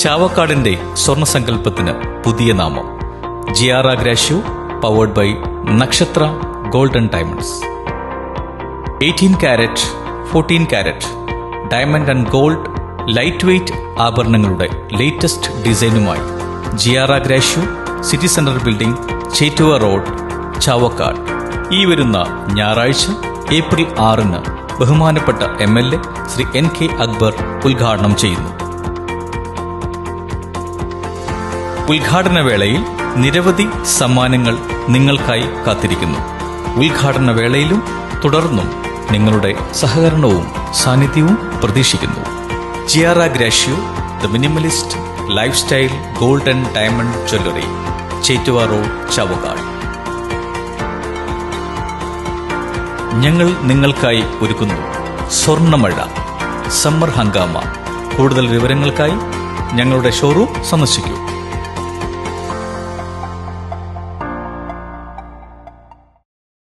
ചാവക്കാടിന്റെ സ്വർണസങ്കല്പത്തിന് പുതിയ നാമം ജിയാറ ഗ്രാഷ്യൂ, powered by Nakshatra golden diamonds. 18 carat, 14 carat diamond and gold light weight ആഭരണങ്ങളുടെ ലേറ്റസ്റ്റ് ഡിസൈനുമായി ജിയാറ ഗ്രാഷ്യൂ, city centre building, Chettuva road, Chavakkad. ഈ വരുന്ന ഞായറാഴ്ച ഏപ്രിൽ 6 ബഹുമാനപ്പെട്ട MLA ശ്രീ NK അക്ബർ ഉദ്ഘാടനം ചെയ്യുന്നു. ഉദ്ഘാടന വേളയിൽ നിരവധി സമ്മാനങ്ങൾ നിങ്ങൾക്കായി കാത്തിരിക്കുന്നു. ഉദ്ഘാടന വേളയിലും തുടർന്നും നിങ്ങളുടെ സഹകരണവും സാന്നിധ്യവും പ്രതീക്ഷിക്കുന്നു. ജിയാറ ഗ്രാഷ്യൂ, the minimalist lifestyle golden diamond jewellery, Chettuva road, Chavakkad. ഞങ്ങൾ നിങ്ങൾക്കായി ഒരുക്കുന്നു സ്വർണ്ണമഴ സമ്മർ ഹംഗാമ. കൂടുതൽ വിവരങ്ങൾക്കായി ഞങ്ങളുടെ ഷോറൂം സന്ദർശിക്കൂ.